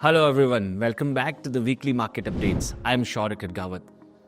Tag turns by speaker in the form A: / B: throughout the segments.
A: Hello everyone, welcome back to the weekly market updates. I'm Shaurik Gawat.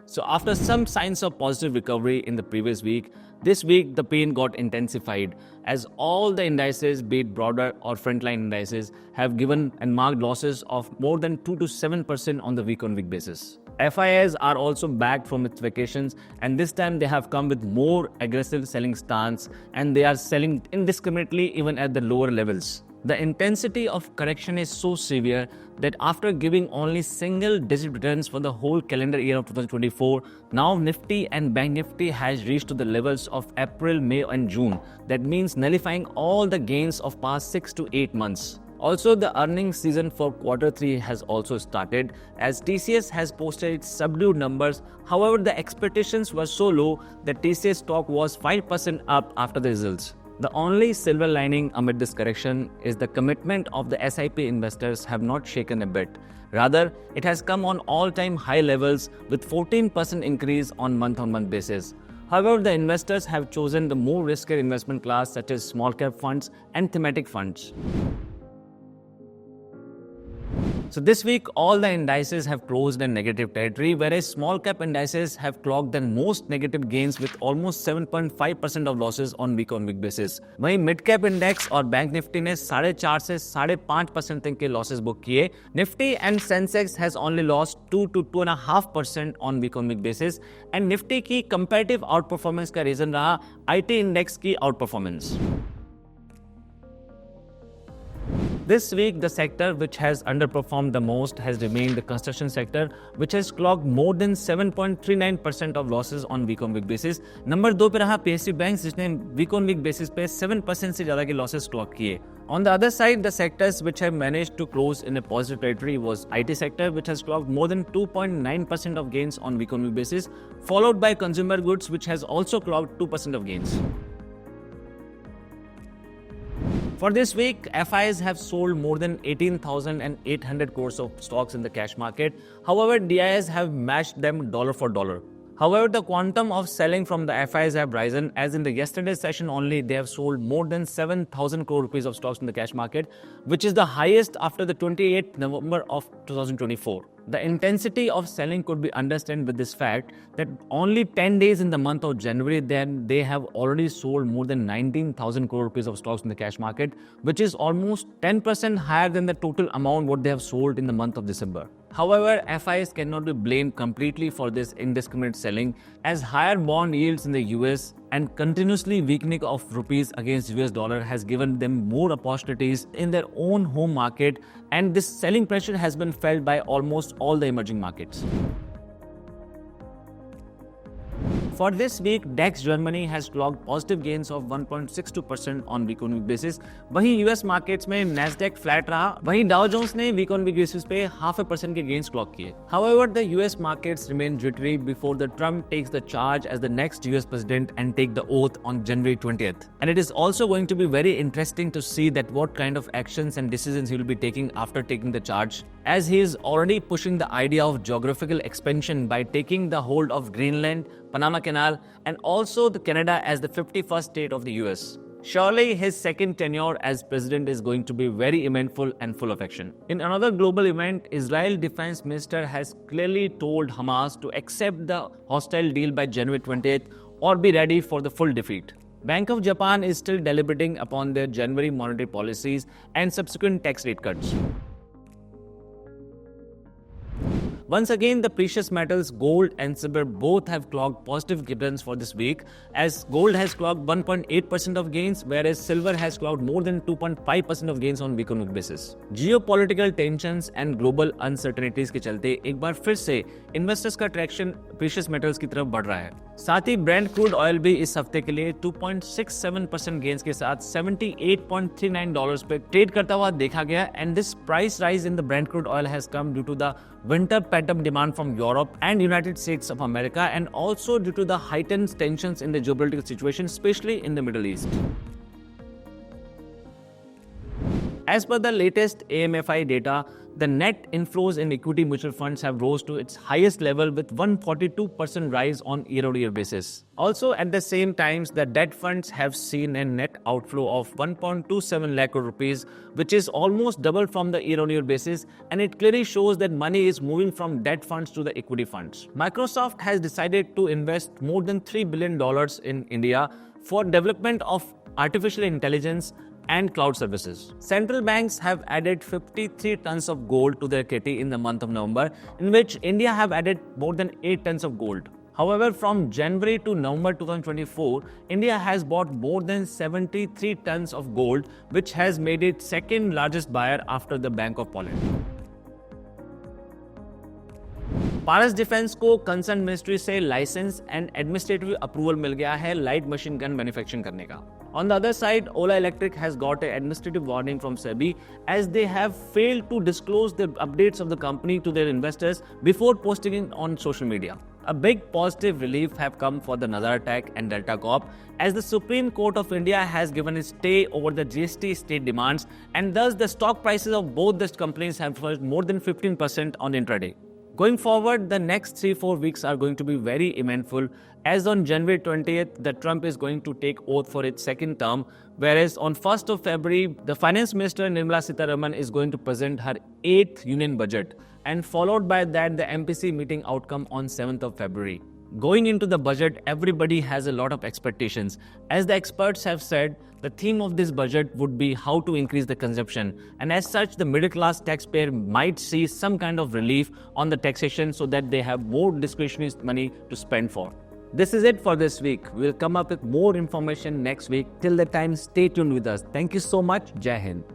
A: So after some signs of positive recovery in the previous week, this week the pain got intensified as all the indices, be it broader or frontline indices, have given and marked losses of more than 2 to 7% on the week-on-week basis. FIs are also back from its vacations, and this time they have come with more aggressive selling stance and they are selling indiscriminately even at the lower levels. The intensity of correction is so severe that after giving only single-digit returns for the whole calendar year of 2024, now Nifty and Bank Nifty has reached to the levels of April, May and June. That means nullifying all the gains of past 6 to 8 months. Also, the earnings season for Q3 has also started as TCS has posted its subdued numbers. However, the expectations were so low that TCS stock was 5% up after the results. The only silver lining amid this correction is the commitment of the SIP investors have not shaken a bit. Rather, it has come on all-time high levels with 14% increase on month-on-month basis. However, the investors have chosen the more riskier investment class such as small cap funds and thematic funds. So this week, all the indices have closed in negative territory, whereas small cap indices have clocked the most negative gains with almost 7.5% of losses on week basis. वहीं mid cap index और bank Nifty ने 4.5 से 5.5% तक के losses book किए. Nifty and Sensex has only lost 2 to 2.5% on week basis, and Nifty की comparative outperformance का reason रहा IT index की outperformance. This week, the sector which has underperformed the most has remained the construction sector, which has clocked more than 7.39% of losses on week basis. Number 2 पे रहा PSU Banks, जिसने week basis पे 7% से ज़्यादा के losses clock किए. On the other side, the sectors which have managed to close in a positive territory was IT sector, which has clocked more than 2.9% of gains on week basis, followed by consumer goods, which has also clocked 2% of gains. For this week, FIs have sold more than 18,800 crores of stocks in the cash market. However, DIs have matched them dollar for dollar. However, the quantum of selling from the FIs have risen, as in the yesterday's session only, they have sold more than 7,000 crore rupees of stocks in the cash market, which is the highest after the 28th November of 2024. The intensity of selling could be understood with this fact that only 10 days in the month of January, then they have already sold more than 19,000 crore rupees of stocks in the cash market, which is almost 10% higher than the total amount what they have sold in the month of December. However, FIs cannot be blamed completely for this indiscriminate selling, as higher bond yields in the US and continuously weakening of rupees against US dollar has given them more opportunities in their own home market, and this selling pressure has been felt by almost all the emerging markets. For this week, DAX Germany has clocked positive gains of 1.62% on week basis. वहीं US markets में Nasdaq flat रहा, वहीं Dow Jones ने week basis पे 0.5% के gains clock किए. However, the US markets remain jittery before the Trump takes the charge as the next US president and take the oath on January 20th. And it is also going to be very interesting to see that what kind of actions and decisions he will be taking after taking the charge, as he is already pushing the idea of geographical expansion by taking the hold of Greenland, Panama Canal, and also the Canada as the 51st state of the US. Surely his second tenure as president is going to be very eventful and full of action. In another global event, Israel Defense Minister has clearly told Hamas to accept the hostile deal by January 20th or be ready for the full defeat. Bank of Japan is still deliberating upon their January monetary policies and subsequent tax rate cuts. Once again, the precious metals gold and silver both have clocked positive returns for this week, as gold has clocked 1.8% of gains, whereas silver has clocked more than 2.5% of gains on week basis. Geopolitical tensions and global uncertainties के चलते एक बार फिर से investors का traction precious metals की तरफ बढ़ रहा है. साथ ही ब्रेंट क्रूड ऑयल भी इस हफ्ते के लिए 2.67% गेंस के साथ $78.39 पे ट्रेड करता हुआ देखा गया, and this price rise in the Brent crude oil has come due to the winter pent-up demand from Europe and United States of America, and also due to the heightened tensions in the geopolitical situation, especially in the Middle East. As per the latest AMFI data, The net inflows in equity mutual funds have rose to its highest level with 142% rise on year-on-year basis. Also, at the same times, the debt funds have seen a net outflow of 1.27 lakh crore rupees, which is almost double from the year-on-year basis, and it clearly shows that money is moving from debt funds to the equity funds. Microsoft has decided to invest more than $3 billion in India for development of artificial intelligence and cloud services. Central banks have added 53 tons of gold to their kitty in the month of November, in which India have added more than 8 tons of gold. However, from January to November 2024, India has bought more than 73 tons of gold, which has made it second largest buyer after the Bank of Poland. Paras defence को concern ministry से licence and administrative approval मिल गया है light machine gun manufacturing करने का. On the other side, Ola Electric has got an administrative warning from SEBI as they have failed to disclose the updates of the company to their investors before posting it on social media. A big positive relief have come for the Nazara Tech and Delta Corp as the Supreme Court of India has given a stay over the GST state demands, and thus the stock prices of both these companies have surged more than 15% on intraday. Going forward, the next 3-4 weeks are going to be very eventful, as on January 20th, the Trump is going to take oath for its second term, whereas on 1st of February, the Finance Minister Nirmala Sitharaman is going to present her 8th Union Budget, and followed by that, the MPC meeting outcome on 7th of February. Going into the budget, everybody has a lot of expectations. As the experts have said, the theme of this budget would be how to increase the consumption, and as such, the middle class taxpayer might see some kind of relief on the taxation so that they have more discretionary money to spend for. This is it for this week. We'll come up with more information next week. Till the time, stay tuned with us. Thank you so much. Jai Hind.